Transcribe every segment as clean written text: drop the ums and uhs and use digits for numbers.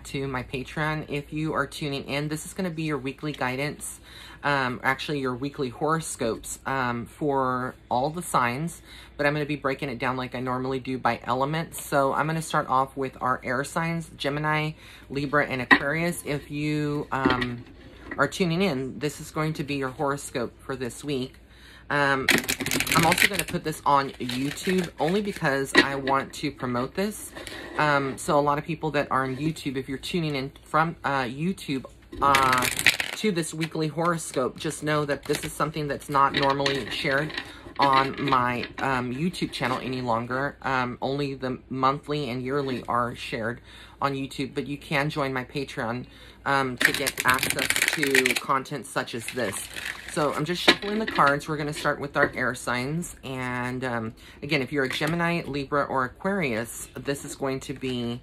to my Patreon. If you are tuning in, this is going to be your weekly guidance, actually your weekly horoscopes for all the signs, but I'm going to be breaking it down like I normally do by elements. So I'm going to start off with our air signs, Gemini, Libra, and Aquarius. If you are tuning in, this is going to be your horoscope for this week. I'm also going to put this on YouTube only because I want to promote this. So a lot of people that are on YouTube, if you're tuning in from YouTube to this weekly horoscope, just know that this is something that's not normally shared on my YouTube channel any longer. Only the monthly and yearly are shared on YouTube, but you can join my Patreon to get access to content such as this. So I'm just shuffling the cards. We're going to start with our air signs. And again, if you're a Gemini, Libra, or Aquarius, this is going to be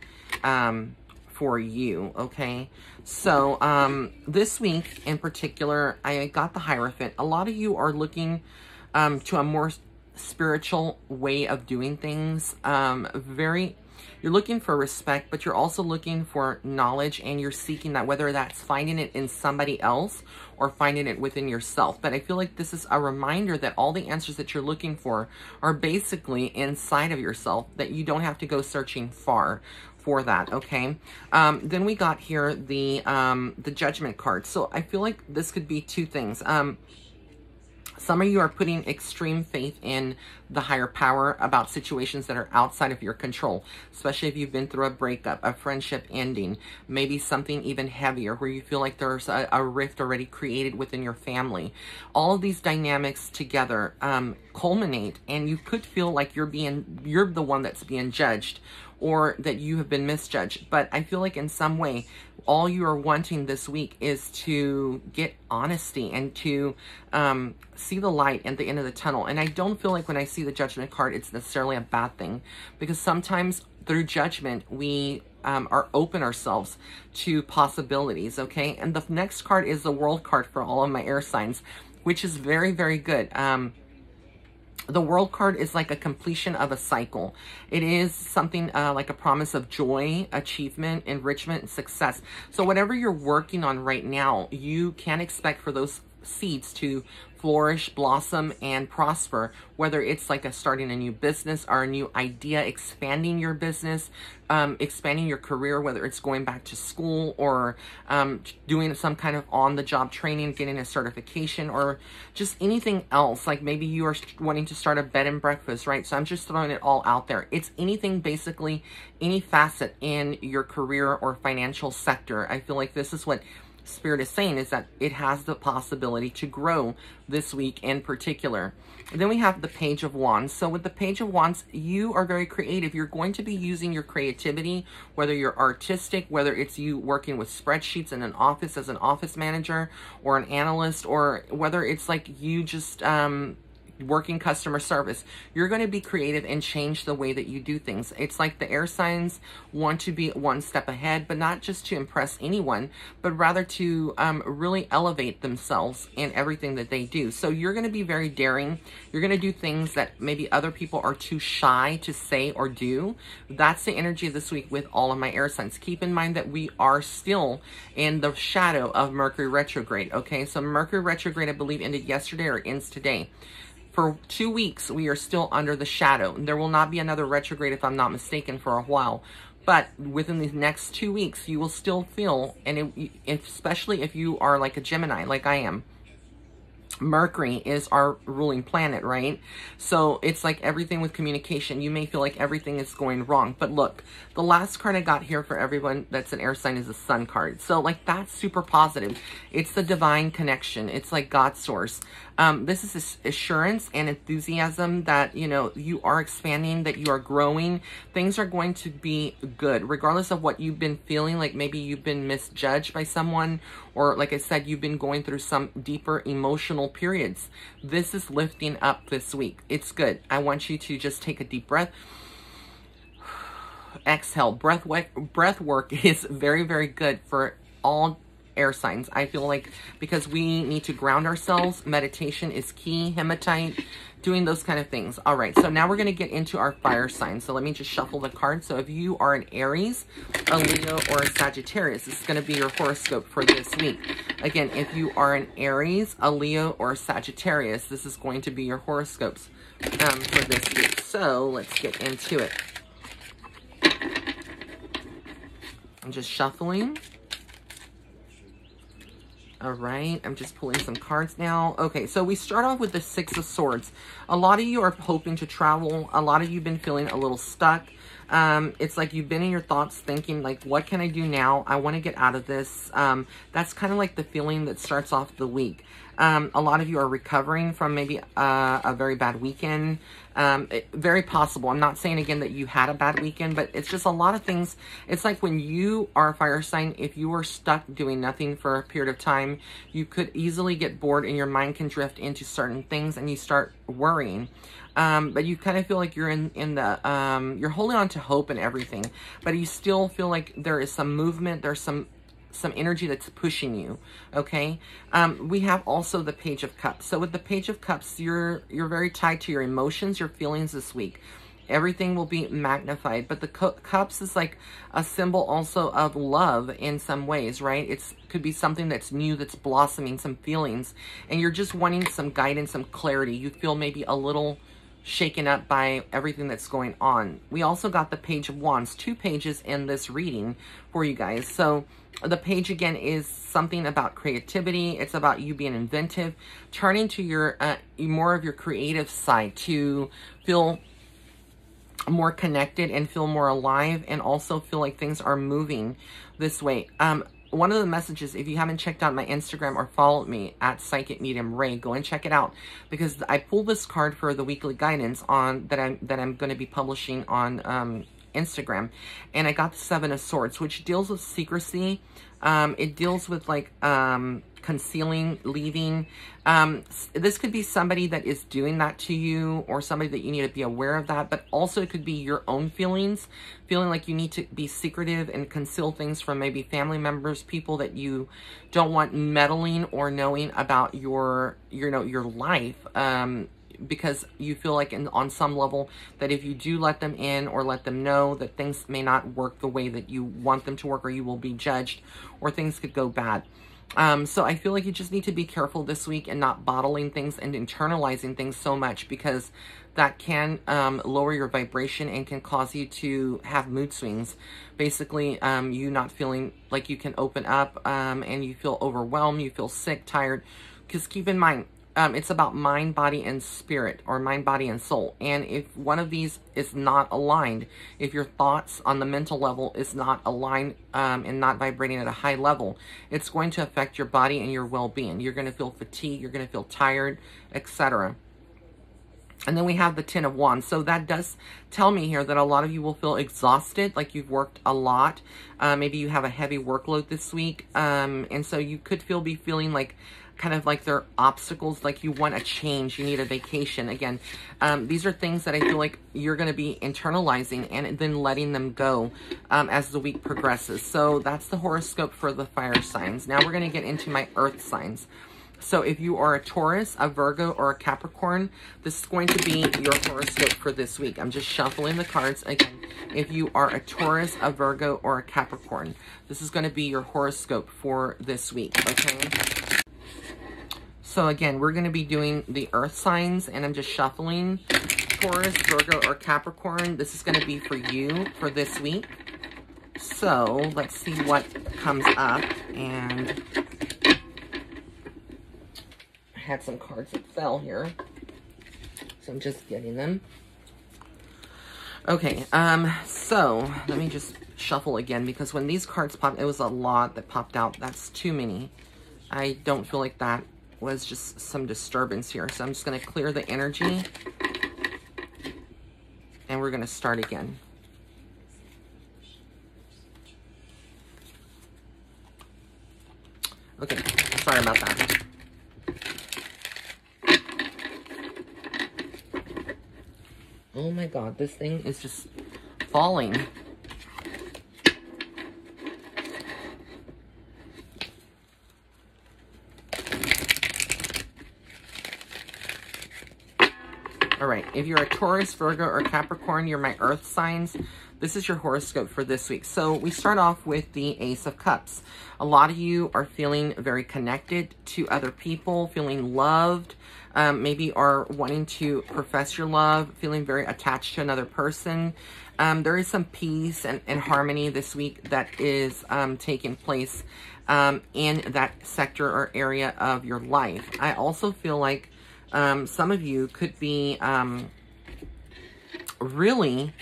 for you, okay? So this week in particular, I got the Hierophant. A lot of you are looking to a more spiritual way of doing things. You're looking for respect, but you're also looking for knowledge, and you're seeking that, whether that's finding it in somebody else or finding it within yourself. But I feel like this is a reminder that all the answers that you're looking for are basically inside of yourself, that you don't have to go searching far for that, okay? Then we got here the Judgment card. So I feel like this could be two things. Some of you are putting extreme faith in the higher power about situations that are outside of your control, especially if you've been through a breakup, a friendship ending, maybe something even heavier where you feel like there's a rift already created within your family. All of these dynamics together culminate, and you could feel like you're the one that's being judged, or that you have been misjudged. But I feel like in some way, all you are wanting this week is to get honesty and to see the light at the end of the tunnel. And I don't feel like when I see the Judgment card, it's necessarily a bad thing, because sometimes through judgment, we are open ourselves to possibilities, okay? And the next card is the World card for all of my air signs, which is very, very good. The World card is like a completion of a cycle. It is something like a promise of joy, achievement, enrichment, and success. So whatever you're working on right now, you can expect for those seeds to flourish, blossom, and prosper, whether it's like starting a new business or a new idea, expanding your business, expanding your career, whether it's going back to school or doing some kind of on-the-job training, getting a certification, or just anything else. Like maybe you are wanting to start a bed and breakfast, right? So I'm just throwing it all out there. It's anything, basically, any facet in your career or financial sector. I feel like this is what Spirit is saying, is that it has the possibility to grow this week in particular. And then we have the Page of Wands. So with the Page of Wands, you are very creative. You're going to be using your creativity, whether you're artistic, whether it's you working with spreadsheets in an office as an office manager or an analyst, or whether it's like you just working customer service. You're going to be creative and change the way that you do things. It's like the air signs want to be one step ahead, but not just to impress anyone, but rather to really elevate themselves in everything that they do. So you're going to be very daring. You're going to do things that maybe other people are too shy to say or do. That's the energy of this week with all of my air signs. Keep in mind that we are still in the shadow of Mercury retrograde, okay? So Mercury retrograde, I believe, ended yesterday or ends today. For 2 weeks, we are still under the shadow. There will not be another retrograde, if I'm not mistaken, for a while. But within these next 2 weeks, you will still feel, and especially if you are like a Gemini, like I am, Mercury is our ruling planet, right? So it's like everything with communication. You may feel like everything is going wrong. But look, the last card I got here for everyone that's an air sign is the Sun card. So like that's super positive. It's the divine connection. It's like God's source. This is this assurance and enthusiasm that, you know, you are expanding, that you are growing. Things are going to be good, regardless of what you've been feeling. Like maybe you've been misjudged by someone, or like I said, you've been going through some deeper emotional periods. This is lifting up this week. It's good. I want you to just take a deep breath. Exhale. Breath work is very, very good for all air signs. I feel like because we need to ground ourselves, meditation is key, hematite, doing those kind of things. All right, so now we're going to get into our fire signs. So let me just shuffle the cards. So if you are an Aries, a Leo, or a Sagittarius, this is going to be your horoscope for this week. Again, if you are an Aries, a Leo, or a Sagittarius, this is going to be your horoscopes for this week. So let's get into it. I'm just shuffling. All right, I'm just pulling some cards now. Okay, so we start off with the Six of Swords. A lot of you are hoping to travel. A lot of you have been feeling a little stuck. It's like you've been in your thoughts thinking, like, what can I do now? I want to get out of this. That's kind of like the feeling that starts off the week. A lot of you are recovering from maybe a very bad weekend. Very possible. I'm not saying again that you had a bad weekend, but it's just a lot of things. It's like when you are a fire sign, if you are stuck doing nothing for a period of time, you could easily get bored and your mind can drift into certain things and you start worrying. But you kind of feel like you're in the, you're holding on to hope and everything, but you still feel like there is some movement, there's some energy that's pushing you, okay? We have also the Page of Cups. So with the Page of Cups, you're very tied to your emotions, your feelings this week. Everything will be magnified, but the cups is like a symbol also of love in some ways, right? It could be something that's new, that's blossoming, some feelings, and you're just wanting some guidance, some clarity. You feel maybe a little shaken up by everything that's going on. We also got the Page of Wands, 2 pages in this reading for you guys. So the page again is something about creativity. It's about you being inventive, turning to your more of your creative side to feel more connected and feel more alive, and also feel like things are moving this way. One of the messages, if you haven't checked out my Instagram or followed me at Psychic Medium Ray, go and check it out, because I pulled this card for the weekly guidance on that I'm going to be publishing on Instagram, and I got the Seven of Swords, which deals with secrecy. It deals with like concealing, leaving. This could be somebody that is doing that to you, or somebody that you need to be aware of that, but also it could be your own feelings, feeling like you need to be secretive and conceal things from maybe family members, people that you don't want meddling or knowing about your life, because you feel like on some level that if you do let them in or let them know, that things may not work the way that you want them to work, or you will be judged, or things could go bad. So I feel like you just need to be careful this week and not bottling things and internalizing things so much, because that can lower your vibration and can cause you to have mood swings. Basically, you not feeling like you can open up, and you feel overwhelmed, you feel sick, tired. Because keep in mind, it's about mind, body, and spirit, or mind, body, and soul. And if one of these is not aligned, if your thoughts on the mental level is not aligned and not vibrating at a high level, it's going to affect your body and your well-being. You're going to feel fatigued, you're going to feel tired, etc. And then we have the Ten of Wands. So that does tell me here that a lot of you will feel exhausted, like you've worked a lot. Maybe you have a heavy workload this week. And so you could be feeling like kind of like there are obstacles, like you want a change, you need a vacation. Again, these are things that I feel like you're going to be internalizing and then letting them go as the week progresses. So that's the horoscope for the fire signs. Now we're going to get into my earth signs. So if you are a Taurus, a Virgo, or a Capricorn, this is going to be your horoscope for this week. I'm just shuffling the cards. Again, if you are a Taurus, a Virgo, or a Capricorn, this is going to be your horoscope for this week, okay? So again, we're going to be doing the earth signs, and I'm just shuffling. Taurus, Virgo, or Capricorn, this is going to be for you for this week. So let's see what comes up. And I had some cards that fell here, so I'm just getting them. Okay, so let me just shuffle again, because when these cards popped, it was a lot that popped out. That's too many. I don't feel like that was just some disturbance here. So I'm just going to clear the energy, and we're going to start again. Okay, sorry about that. Oh my God, this thing is just falling. All right, if you're a Taurus, Virgo, or Capricorn, you're my earth signs. This is your horoscope for this week. So we start off with the Ace of Cups. A lot of you are feeling very connected to other people, feeling loved, maybe are wanting to profess your love, feeling very attached to another person. There is some peace and harmony this week that is taking place in that sector or area of your life. I also feel like some of you could be really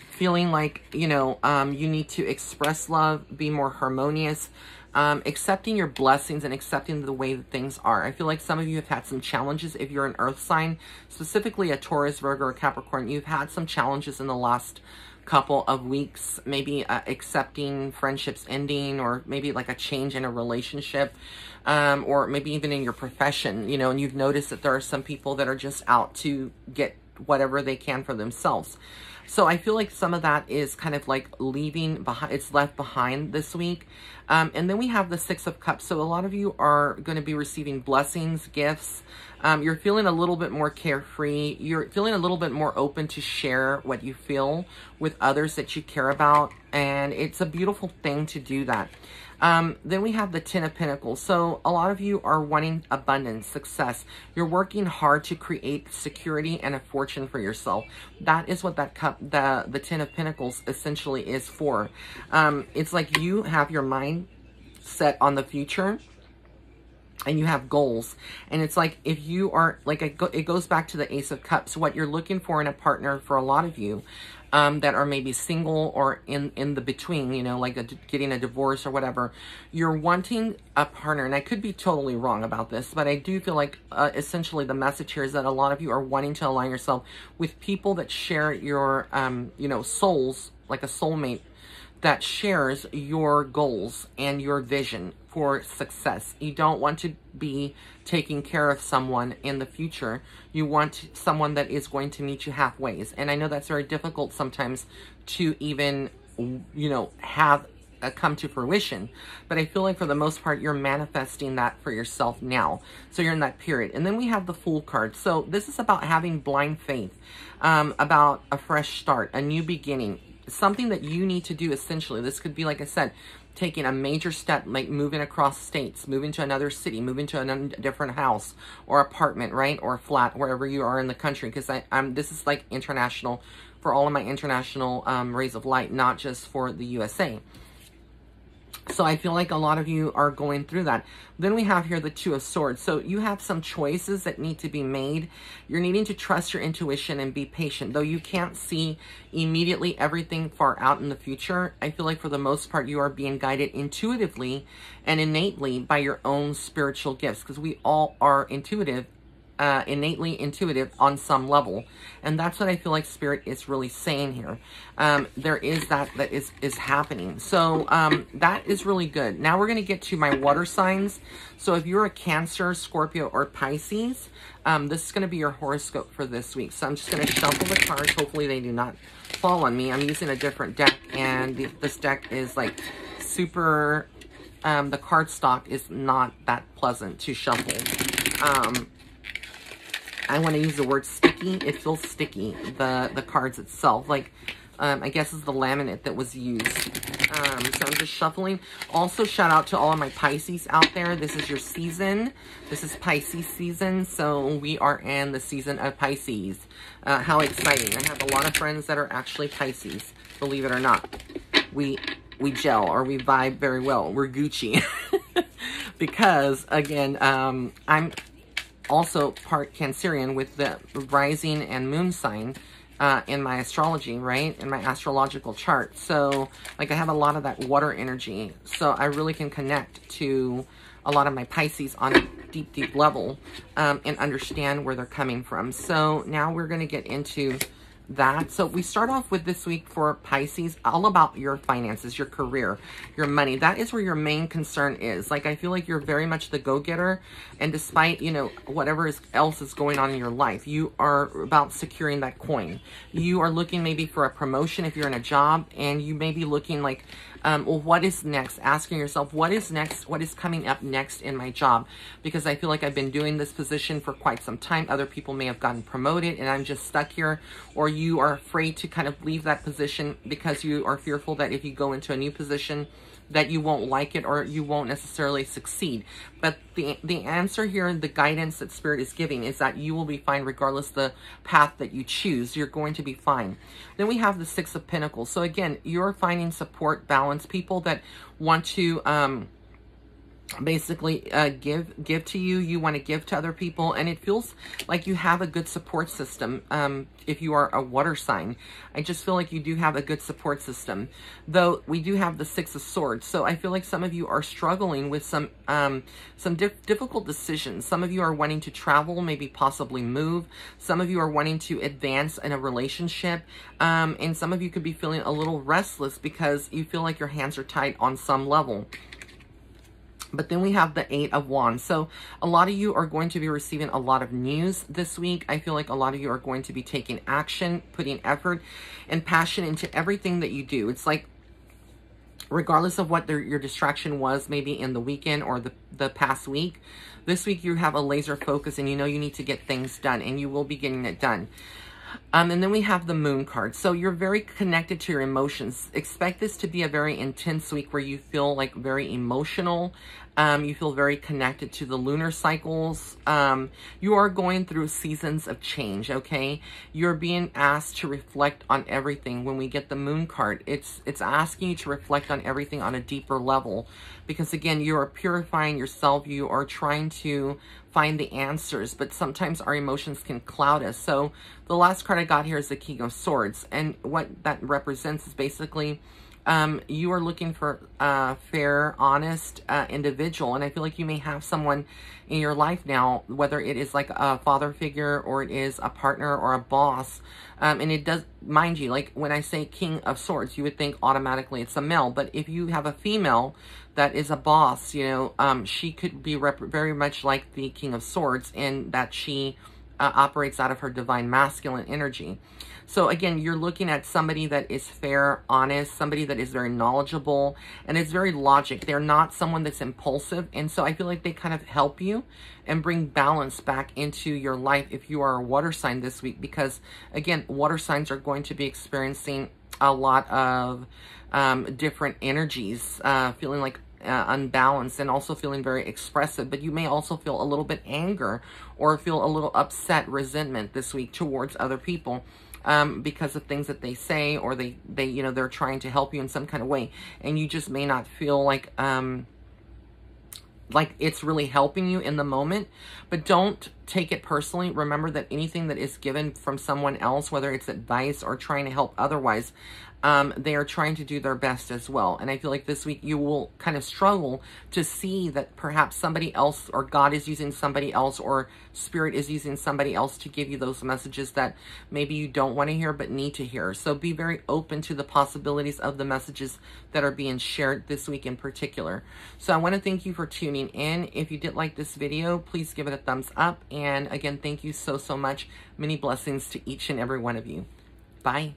feeling like, you know, you need to express love, be more harmonious, accepting your blessings and accepting the way that things are. I feel like some of you have had some challenges. If you're an earth sign, specifically a Taurus, Virgo, or Capricorn, you've had some challenges in the last couple of weeks, maybe accepting friendships ending, or maybe like a change in a relationship, or maybe even in your profession, you know, and you've noticed that there are some people that are just out to get whatever they can for themselves. So I feel like some of that is kind of like leaving behind, it's left behind this week. And then we have the Six of Cups. So a lot of you are going to be receiving blessings, gifts. You're feeling a little bit more carefree. You're feeling a little bit more open to share what you feel with others that you care about. And it's a beautiful thing to do that. Then we have the Ten of Pentacles. So a lot of you are wanting abundance, success. You're working hard to create security and a fortune for yourself. That is what that cup, the Ten of Pentacles essentially is for. It's like you have your mind set on the future and you have goals. And it's like, if you are like, it goes back to the Ace of Cups. What you're looking for in a partner for a lot of you that are maybe single or in the between, you know, like getting a divorce or whatever, you're wanting a partner. And I could be totally wrong about this, but I do feel like essentially the message here is that a lot of you are wanting to align yourself with people that share your, you know, souls, like a soulmate that shares your goals and your vision for success. You don't want to be taking care of someone in the future. You want someone that is going to meet you halfway. And I know that's very difficult sometimes to even, you know, have come to fruition. But I feel like for the most part, you're manifesting that for yourself now. So you're in that period. And then we have the Fool card. So this is about having blind faith, about a fresh start, a new beginning, something that you need to do essentially. This could be, like I said, taking a major step, like moving across states, moving to another city, moving to a different house or apartment, right? Or flat, wherever you are in the country. Because this is like international for all of my international rays of light, not just for the USA. So I feel like a lot of you are going through that. Then we have here the Two of Swords. So you have some choices that need to be made. You're needing to trust your intuition and be patient. Though you can't see immediately everything far out in the future, I feel like for the most part, you are being guided intuitively and innately by your own spiritual gifts. Because we all are intuitive, innately intuitive on some level. And that's what I feel like Spirit is really saying here. There is that is happening. So that is really good. Now we're going to get to my water signs. So if you're a Cancer, Scorpio, or Pisces, this is going to be your horoscope for this week. So I'm just going to shuffle the cards. Hopefully they do not fall on me. I'm using a different deck, and this deck is like super, the card stock is not that pleasant to shuffle. I want to use the word sticky. It feels sticky, the cards itself. Like, I guess is the laminate that was used. So I'm just shuffling. Also, shout out to all of my Pisces out there. This is your season. This is Pisces season. So we are in the season of Pisces. How exciting. I have a lot of friends that are actually Pisces, believe it or not. We gel, or we vibe very well. We're Gucci. Because, again, I'm also part Cancerian with the rising and moon sign in my astrology, right? In my astrological chart. So, like, I have a lot of that water energy. So I really can connect to a lot of my Pisces on a deep, deep level and understand where they're coming from. So now we're going to get into that. So we start off with this week for Pisces, all about your finances, your career, your money. That is where your main concern is. Like, I feel like you're very much the go-getter, and despite, you know, whatever else is going on in your life, you are about securing that coin. You are looking maybe for a promotion if you're in a job, and you may be looking like Well, what is next? Asking yourself, what is next? What is coming up next in my job? Because I feel like I've been doing this position for quite some time. Other people may have gotten promoted and I'm just stuck here. Or you are afraid to kind of leave that position because you are fearful that if you go into a new position that you won't like it or you won't necessarily succeed. But the answer here, the guidance that Spirit is giving, is that you will be fine regardless the path that you choose. You're going to be fine. Then we have the Six of Pentacles. So again, you're finding support, balance, people that want to basically give to you. You want to give to other people, and it feels like you have a good support system. If you are a water sign, I just feel like you do have a good support system, though we do have the Six of Swords. So I feel like some of you are struggling with some difficult decisions. Some of you are wanting to travel, maybe possibly move. Some of you are wanting to advance in a relationship, and some of you could be feeling a little restless because you feel like your hands are tied on some level. But then we have the Eight of Wands. So a lot of you are going to be receiving a lot of news this week. I feel like a lot of you are going to be taking action, putting effort and passion into everything that you do. It's like, regardless of what your distraction was, maybe in the weekend or the past week, this week you have a laser focus and you know you need to get things done, and you will be getting it done. And then we have the Moon card. So you're very connected to your emotions. Expect this to be a very intense week where you feel like very emotional. You feel very connected to the lunar cycles. You are going through seasons of change, okay? You're being asked to reflect on everything. When we get the Moon card, it's asking you to reflect on everything on a deeper level. Because again, you are purifying yourself. You are trying to find the answers, but sometimes our emotions can cloud us. So the last card I got here is the King of Swords. And what that represents is basically you are looking for a fair, honest individual. And I feel like you may have someone in your life now, whether it is like a father figure or it is a partner or a boss. And it does, mind you, like when I say King of Swords, you would think automatically it's a male. But if you have a female that is a boss, you know, she could be very much like the King of Swords in that she operates out of her divine masculine energy. So again, you're looking at somebody that is fair, honest, somebody that is very knowledgeable, and is very logic. They're not someone that's impulsive. And so I feel like they kind of help you and bring balance back into your life if you are a water sign this week. Because again, water signs are going to be experiencing a lot of different energies, feeling like unbalanced and also feeling very expressive. But you may also feel a little bit anger or feel a little upset, resentment this week towards other people. Because of things that they say, or they you know, they're trying to help you in some kind of way, and you just may not feel like it's really helping you in the moment. But don't take it personally. Remember that anything that is given from someone else, whether it's advice or trying to help otherwise, they are trying to do their best as well. And I feel like this week you will kind of struggle to see that perhaps somebody else, or God is using somebody else, or Spirit is using somebody else to give you those messages that maybe you don't want to hear but need to hear. So be very open to the possibilities of the messages that are being shared this week in particular. So I want to thank you for tuning in. If you did like this video, please give it a thumbs up. And again, thank you so much. Many blessings to each and every one of you. Bye.